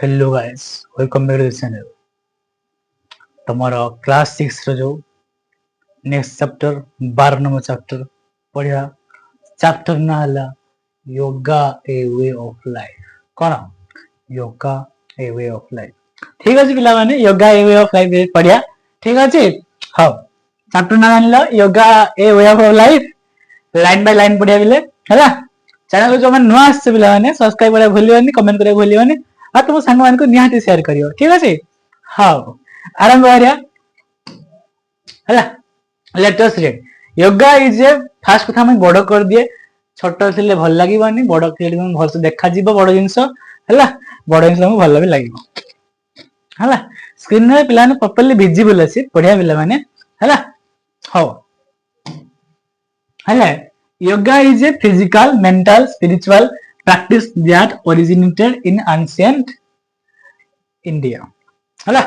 Hello guys, welcome back to the channel. तुम्हारा class 6 रो जो नेक्स्ट चैप्टर 12 नंबर चैप्टर पढ़िया। चैप्टर ना हला yoga a way of life. कौन yoga a way of life. ठीक अछि पिला माने yoga a way of life पढ़िया। ठीक अछि। हां चैप्टर ना जानलो yoga a way of life line by line पढ़िया बिले हला। चैनल को जो मन नुआ आसे पिला माने सब्सक्राइब करे भूलियोनी, कमेंट करे भूलियोनी आ तुम सांग मान को निहाती शेयर करियो। ठीक अछि। हां आरंभ करिया हला। Let us read. Yoga is a fast कथा हम बड़ कर दिए। छोट थिले भल लागिबानी, बड़ थिले भल से देखा जीवो बड़ जिंस हला। बड़ जिंस हम भल भी लागिबो हला। स्क्रीन रे पिला ने प्रॉपर्ली विजिबल अछि पढ़िया पिला माने हला। हो हला। Yoga is a physical, mental, spiritual practice that originated in ancient India. हला।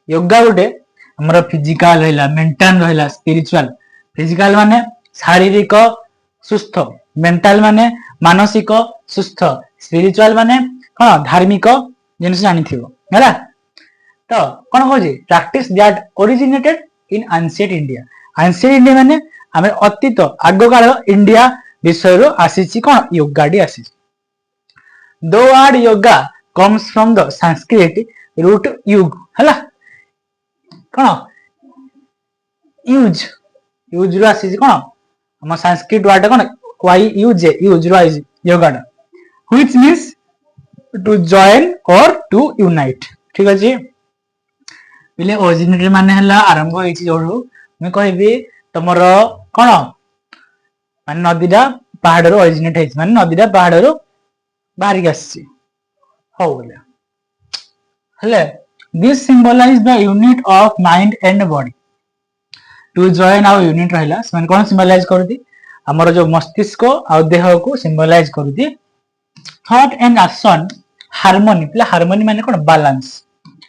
योगा गोटे हमर फिजिकल रहला, मेंटल रहला, स्पिरिचुअल। फिजिकल माने शारीरिक सुस्थ, मेंटल माने मानसिक सुस्थ, स्पिरिचुअल माने कोन धार्मिक जिनस जानि थिबो हला। तो कोन कहजे practice that originated in ancient India. Ancient India माने हमें अतीत आग काल इंडिया विषय आसी कौन योगा डी आसी। The word yoga comes from the Sanskrit root युग हला। कौन यूज यूज रो आसी कौन हम संस्कृत वर्ड कौन वाई यूज यूज रो आसी योगा दा which means to join or to unite. ठीक अछि। बिले ओरिजिनेटेड माने हला आरंभ होइछि जोडू मैं कहबी तमर कौन माने नदीटा पहाड़ रो ओरिजिनेट होइछि माने नदीटा पहाड़ रो बाहर के आछि हो बोले हले। This symbolize the unit of mind and body. To join our unit रहला माने कोन सिंबलाइज करदी हमर जो मस्तिष्क आ देह को सिंबलाइज करदी। Thought and action harmony play harmony माने कोन बैलेंस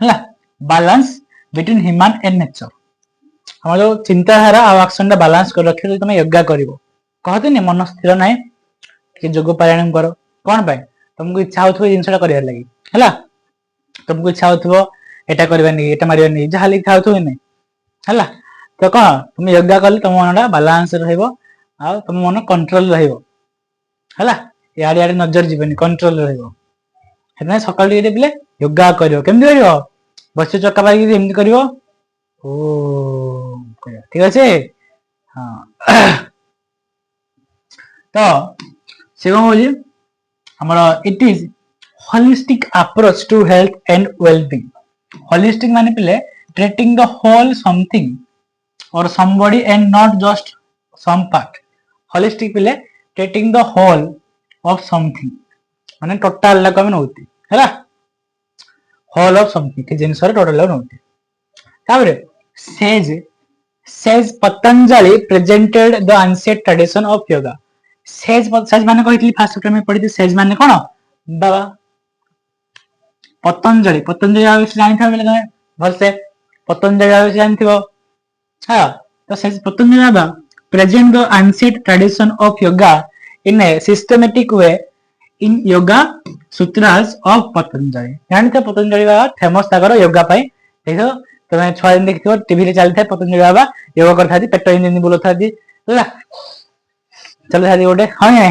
हला। Balance between human and nature. हम जो चिंताधारा आ एक्शन दा बैलेंस कर रखे तुम योगा करिवो कहते नहीं मन स्थिर ना कि जोग प्राणायाम करो कौन पाए तुमको इच्छा होथो जिनसटा करिया लागि हला। तुमको इच्छा होथो एटा करबानी एटा मारिबानी जहा लिखा होथो नहीं हला। तो कौन तुम योगा करले तुम मनटा बैलेंस रहइबो आ तुम मन कंट्रोल रहइबो हला। यार यार नजर जीवनी कंट्रोल रहइबो हेतना सकाळ डी बिले योगा करियो केमदी करियो बस चक्का पाई एमदी करियो ओ ठीक আছে। हाँ तो से कौन बोली हमारा it is holistic approach to health and wellbeing. Holistic माने पिले ट्रीटिंग द होल समथिंग और somebody and not just some part. Holistic पिले treating the whole of something माने टोटल ला कमे नउती हैला। होल ऑफ समथिंग के जिंस रे टोटल ला नउती ताबरे says says Patanjali presented the ancient tradition of yoga. Sage माने कहितली फास्ट चैप्टर में पढ़ी सेज माने कोन बाबा पतंजलि। पतंजलि आविष जानि था बेले भल से पतंजलि आविष जानि थिबो हां। तो says Patanjali Baba present the ancient tradition of yoga in a systematic way in yoga sutras of Patanjali। जानि था पतंजलि बाबा फेमस ताकर योगा पाई देखो तुम्हें छुआ दिन देखियो टीवी रे चलता है पतंजलि बाबा योगा करथा दी पेट इन बोलो था दी हला। चलो था दी ओडे हां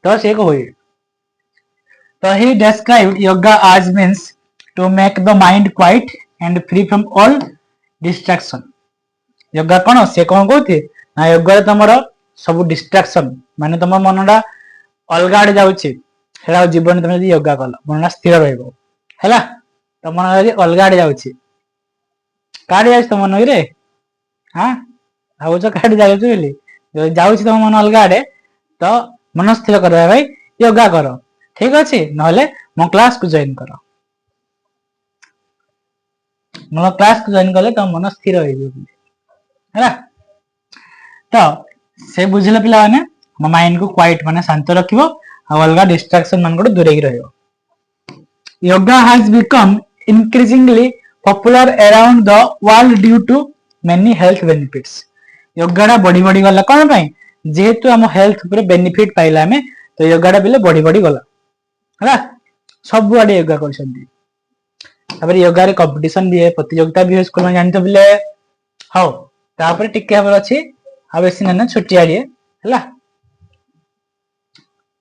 तो से को होई। तो he described yoga as means to make the mind quiet and free from all distraction। Yoga कोन से कोन कहथि ना योगा रे तमरो सब डिस्ट्रैक्शन माने तम मनडा अलगा आडे जाउछि हेला जीवन तमे यदि योगा कल मनडा स्थिर रहइबो हैला। त मन यदि अलगा आडे जाउछि काडे जाउछि त मन रे हां आउ जो काडे जाउछि बेली जो जाउछि त मन अलगा आडे तो मन स्थिर करबा भाई योगा करो ठीक अछि नहले मो क्लास को जॉइन करो। मो क्लास को जॉइन करले त मन स्थिर होई जेबो हैला। तो से बुझले पिला माने म माइंड को क्वाइट माने शांत रखिबो आ अलगा डिस्ट्रैक्शन मन को दूर ही रहइबो। Yoga has become increasingly popular around the world due to many health benefits। Yoga डा बड़ी बड़ी गला कोन पई जेहेतु हम हेल्थ ऊपर बेनिफिट पाइला हमें तो योगा डा बिले बड़ी बड़ी गला हला। सब आड़े योगा करछंती तापर योगा रे कंपटीशन भी है प्रतियोगिता भी है स्कूल में जानते बिले हाउ तापर टिके हमर अछि आ बेसी ना छुट्टी आड़े हला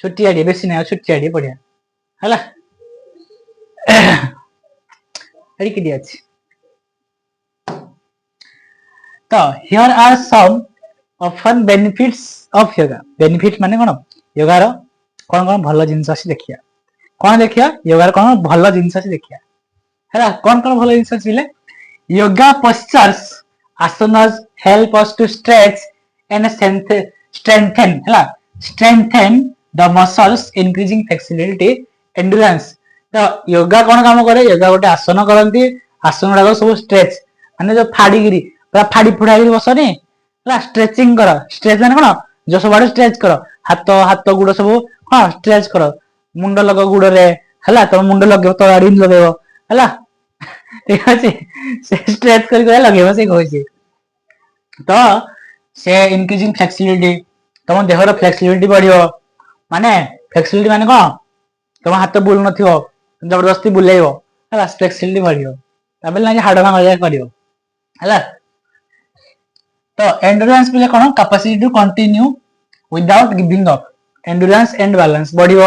छुट्टी आड़े बेसी ना छुट्टी आड़े पड़िया हला एडी के दिया अछि तो here are some often benefits of yoga benefit माने कोन योगा रो कोन कोन भलो जिंस अछि देखिया कोन देखिया योगा रो कोन भलो जिंस अछि देखिया हला कोन कोन भलो जिंस अछि ले yoga postures asanas help us to stretch and strengthen हला strengthen the muscles increasing flexibility endurance तो योगा कोन काम करे योगा गोटे आसन करंती आसन गुडा सब स्ट्रेच माने जो फाड़ी गिरी पूरा फाड़ी फुडाई बसनी हला स्ट्रेचिंग करो स्ट्रेच माने कोन जो सब आड़े स्ट्रेच करो हाथ हाथ गुड़ सब हां स्ट्रेच करो मुंड लग गुड़ रे हला तो मुंड लगे तो आड़ी लगेबो हला ठीक अछि से स्ट्रेच कर लगेबो से कहै तो से इंक्रीजिंग फ्लेक्सिबिलिटी तुम देहर फ्लेक्सिबिलिटी बढ़ियो माने फ्लेक्सिबिलिटी माने कोन तुम हाथ बुल नथियो जबरदस्ती बुलेइबो हला फ्लेक्सिबिलिटी बढ़ियो तबे ना हाड़ भांगा जाय करियो हला तो एंड्योरेंस बिले कोन capacity to continue without giving up endurance and balance बढ़ियो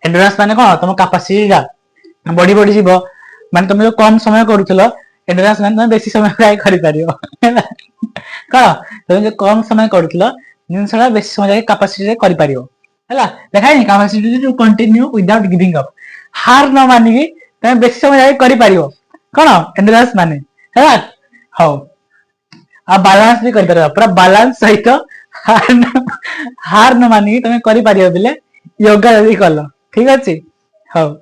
एंड्योरेंस माने कोन तुम कैपेसिटी रा बढ़ी बढ़ी जीवो माने तुम जो कम समय करूथलो एंड्योरेंस माने तुम बेसी समय ट्राई करि पारियो का तुम जो कम समय करूथलो जिनसला बेसी समय जाके कैपेसिटी रे करि पारियो हला देखाई capacity to continue without giving up हार न मानिकी तुम बेसी समय जाके करि पारियो कोन एंड्योरेंस माने हला हाउ आ बैलेंस भी कर पूरा बैलेंस सहित हार न मानिकी तुम करि पारियो बिले योगा जदी करलो ठीक अछि हाउ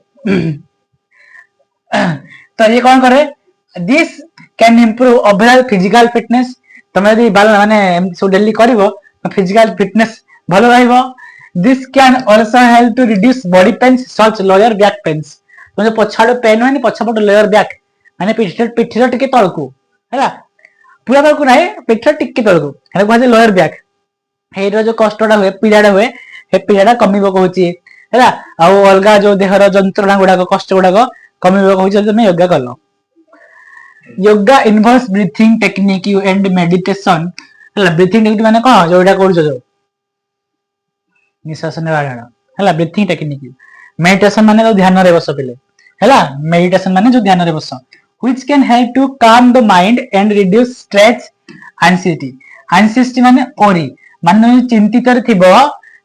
तो ये कौन करे this can improve overall physical fitness तुम यदि माने सो डेली करिवो तो फिजिकल फिटनेस भलो रहइबो this can also help to reduce body pains such lower back pains तुम जो पछाड़ पेन होनी पछपट लोअर बैक माने पिठर टिके तळकू हैला पूरा तळकू नाही पिठर टिके तळकू हेला कहजे लोअर बैक हेरो जो कष्टडा हुए पीड़ाडा हुए हे पीड़ाडा कमिबो कहूची हैला आ अलगा जो देहर जंत्रणा गुडा कष्ट गुडा कमिबो कहूची तुम योगा करलो yoga involves breathing technique you and meditation हैला ब्रीथिंग टेक्निक माने कोन जोडा करूछ जो निश्वास नेबाडा हैला ब्रीथिंग टेक्निक मेडिटेशन माने तो ध्यान रे बस पिले हैला मेडिटेशन माने जो ध्यान रे बस which can help to calm the mind and reduce stress anxiety माने ओरी माने चिंतित रे थिबो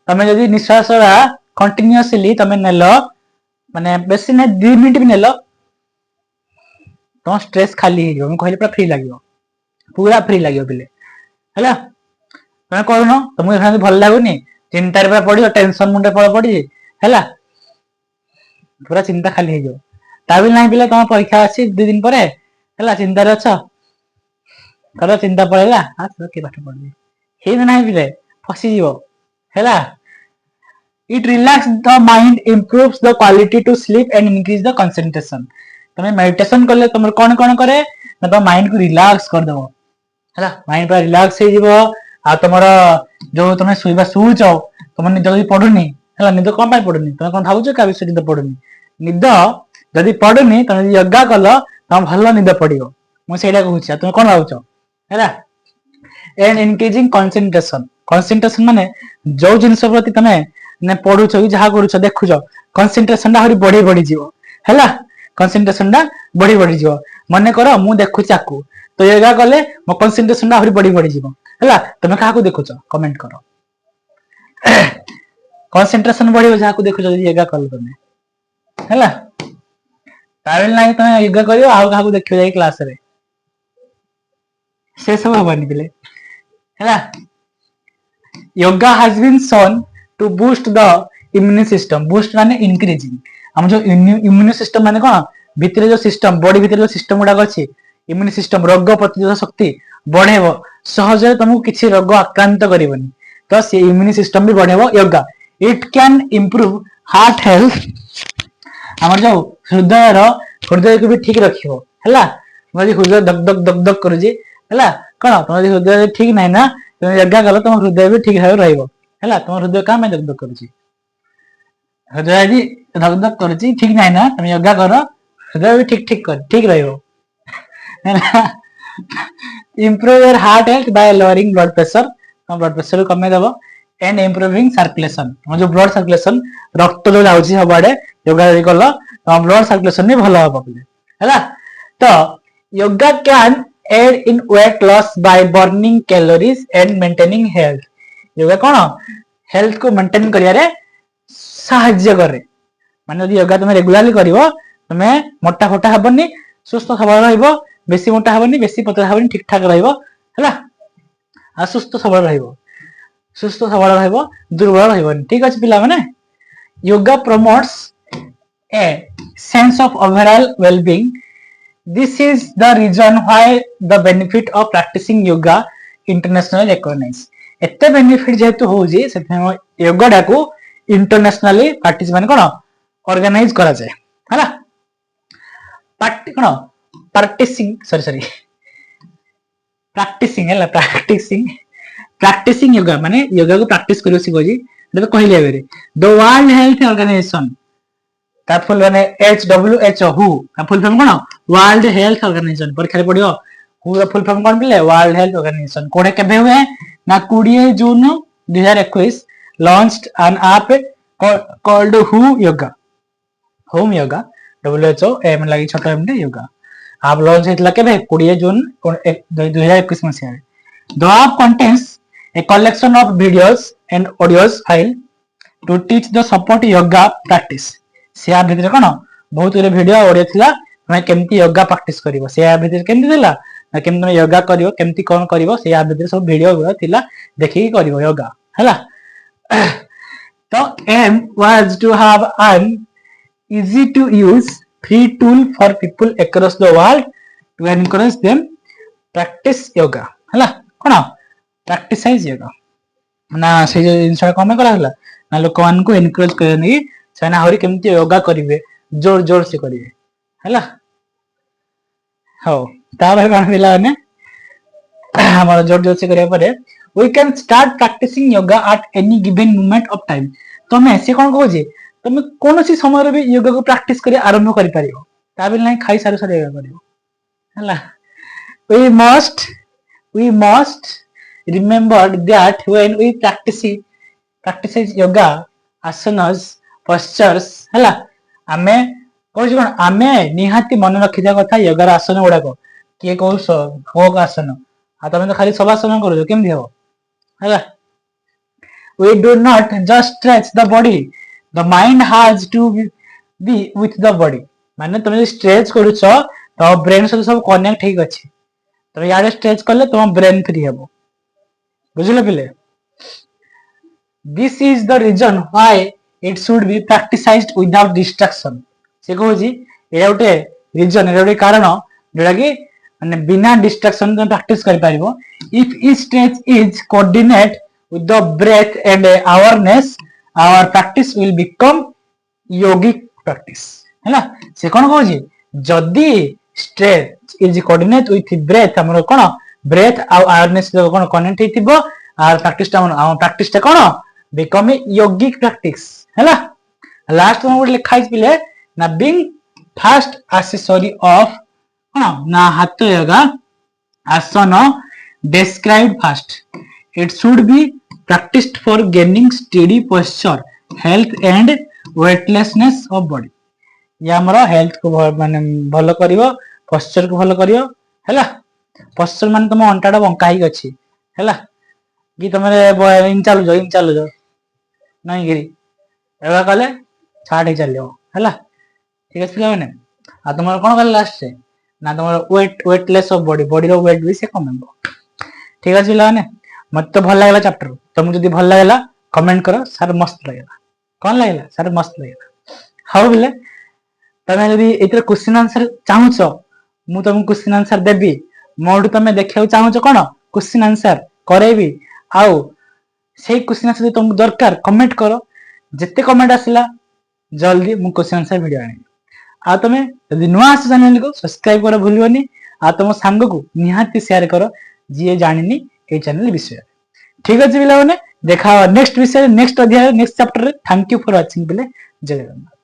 तमे जदी निश्वास रा कंटीन्यूअसली तमे नेलो माने बेसी ने 2 मिनिट भी नेलो तो स्ट्रेस खाली हो हम कहले पूरा फ्री लागियो बिले हैला तमे करनो तुमको खाली भल लागुनी चिंता रे पड़ियो टेंशन मुंडे पड़ी हैला पूरा चिंता खाली हो ताबिल नहीं बिले तुम परीक्षा अछि 2 दिन परे हैला चिंता रे अछ करो चिंता पड़ेला आ तो के पाठ पड़बे हे नहीं बिले फसी जीवो हैला it relax the mind improves the quality to sleep and increase the concentration तमे मेडिटेशन करले तुम कोन कोन करे ना तो माइंड को रिलैक्स कर देबो हैला माइंड पूरा रिलैक्स हे जीवो आ तमरो जो तुम सुइबा सुउचो तुम निद जदी पडुनी हैला निद कोन पाई पडुनी तुम कोन भाबुचो का विषय निद पडुनी निद जदी पडुनी तुम योगा करलो तुम भलो निद पडियो मु सेडा कहूची तुम कोन भाबुचो हैला एंड इंक्रीजिंग कंसंट्रेशन माने जो जिंस प्रति तमे ने पढुछो कि जहा करूछो देखुछो कंसंट्रेशन हरी बढ़ी बढ़ी जीवो हैला कंसंट्रेशन बढ़ी बढ़ी जीवो मने करो मु देखु चाकू तो योगा करले मो कंसंट्रेशन हरी बढ़ी बढ़ी जीवो हैला तमे काहा को देखुछो कमेंट करो कंसंट्रेशन बढ़ियो जहा को देखुछो योगा करले तमे हैला तावेल नाही तमे योगा करियो आ काहा को देखियो जाई क्लास रे से सब हबनी बिले हैला yoga has been shown to boost the immune system boost माने increasing हम जो immune system माने कोन भितरे जो सिस्टम बॉडी भितरे जो सिस्टम गुडा अछि इम्यून सिस्टम रोग प्रतिरोधक शक्ति बढ़ेबो सहज तुमको किछि रोग आक्रांत करिवनी तो से इम्यून सिस्टम भी बढ़ेबो yoga it can improve heart health हमर जो हृदय को भी ठीक रखियो हैला मोदी हृदय धक धक धक धक करू जी हैला कोन तुम हृदय ठीक नै ना तुम योगा कलो तुम हृदय भी ठीक है रहइबो हैला तुम हृदय का में धक धक करू जी हृदय भी धक धक करुची ठीक नहीं ना तुम योगा करो हृदय भी ठीक ठीक कर ठीक रहिबो improve your heart health by lowering blood pressure तुम ब्लड प्रेशर कमे देबो एंड इम्प्रूविंग सर्कुलेशन तुम जो ब्लड सर्कुलेशन रक्त जो जाउची सबआडे योगा यदि कलो तुम ब्लड सर्कुलेशन भी भलो हो हैला तो yoga can aid in weight loss by burning calories and maintaining health yoga cone health को मेंटेन करिया साहाଯ୍य करे माने यदि योगा तुम रेगुलरली करिवो तुम मोटा फोटा हबनी सुस्थ सबल रहइबो बेसी मोटा हबनी बेसी पतला हबनी ठीक ठाक रहइबो हैला आ सुस्थ सबल रहइबो दुर्बल रहइबनी ठीक अछि पिला माने yoga promotes a sense of overall well-being this is the reason why the benefit of practicing yoga international recognize एते बेनिफिट जेतु होजी से योगा डाकू इंटरनेशनली प्रैक्टिस माने कोन ऑर्गेनाइज करा जाय हैला कोन प्रैक्टिसिंग योगा माने योगा को प्रैक्टिस करियो सिकोजी तो कहले बेरे द वर्ल्ड हेल्थ ऑर्गेनाइजेशन ता फुल माने WHO हु ता फुल फॉर्म कोन वर्ल्ड हेल्थ ऑर्गेनाइजेशन परीक्षा रे पडियो हु द फुल फॉर्म कोन बिले वर्ल्ड हेल्थ ऑर्गेनाइजेशन कोडे केबे हुए ना 20 जून 2021 launched an app called Who Yoga Home Yoga WHO एम लागि छोटो एमटे योगा आप लॉन्च हेतला केबे 20 जून 2021 मसिया the app contains a collection of videos and audios file to teach the support yoga practice से आप भीतर कोन बहुत रे वीडियो ऑडियो थिला मैं केमती योगा प्रैक्टिस करिवो से आप भीतर केमती थिला ना केमती तुम योगा करिवो केमती कोन करिवो से आप भीतर सब वीडियो गुरा थिला देखि करिवो योगा हैला तो aim was to have an easy to use free tool for people across the world to encourage them practice yoga हैला कोन प्रैक्टिसाइज योगा ना से जो इंसा कमे करा हला ना लोक मान को एनकरेज करनी सेना हरि केमती योगा करिवे जोर जोर से करिवे हैला हो ताबे कोन मिला ने हमर जोर जोर से करिया परे we can start practicing yoga at any given moment of time तमे से कोन कहू जे तमे कोनोसी समय रे भी योगा को प्रैक्टिस करी आरंभ करि पारियो ताबे नै खाई सारू सारू योगा करियो हैला we must remember that when we practice yoga asanas postures हैला आमे कोन कोन आमे निहाती मन रखिजा कथा योगा आसन उडा को के को आसन आ तमे तो खाली सब आसन करू केम दियो हैला we do not just stretch the body the mind has to be with the body माने तमे स्ट्रेच करू छ तो ब्रेन से सब कनेक्ट ठीक अछि तमे यार स्ट्रेच करले तुम ब्रेन फ्री हेबो बुझले पिले this is the reason why it should be practiced without distraction से कहू जी ए उटे रीजन ए उटे कारण जेडा कि माने बिना डिस्ट्रैक्शन तुम प्रैक्टिस कर पारिबो if each stretch is coordinate with the breath and awareness our practice will become yogic practice हैला से कोन कहू जी जदी stretch is coordinate with breath हमर कोन ब्रेथ आ अवेयरनेस कोन कनेक्ट हेतिबो आर प्रैक्टिस ता कोन बिकम ए योगिक प्रैक्टिस हैला लास्ट में लिखा है पिले ना बीइंग फर्स्ट एक्सेसरी ऑफ ना हाथ योगा आसन described first it should be practiced for gaining steady posture health and weightlessness of body या हमरा हेल्थ को माने भलो करिवो पोस्चर को भलो करियो हैला पोस्चर माने तुम अंटाडा बंका ही अछि हैला कि तमरे इन चालू जो नहीं गिरी एबा कले छाड़ ही चलियो हैला ठीक अछि माने आ तुमर कोन कले लास्ट से ना तुमर वेटलेस ऑफ बॉडी रो वेट भी से कमेबो ठीक अछि माने मत तो भल लागला चैप्टर तुम जदी भल लागला कमेंट करो सर मस्त लागला कोन लागला सर मस्त लागला हाउ बिले तमे यदि एतर क्वेश्चन आंसर चाहू छ मु तुम क्वेश्चन आंसर देबी मोड तमे देखियो चाहू छ कोन क्वेश्चन आंसर करेबी आउ से क्वेश्चन आंसर तुम दरकार कमेंट करो जत्ते कमेंट आसिला जल्दी मु क्वेश्चन आंसर वीडियो आनी आ तमे यदि नुआ आस चैनल को सब्सक्राइब करो भूलियोनी आ तुम सांग को निहाती शेयर करो जे जानिनी ए चैनल विषय ठीक अछि बिला माने देखा नेक्स्ट विषय नेक्स्ट अध्याय नेक्स्ट चैप्टर रे। थैंक यू फॉर वाचिंग बेले। जय जगन्नाथ।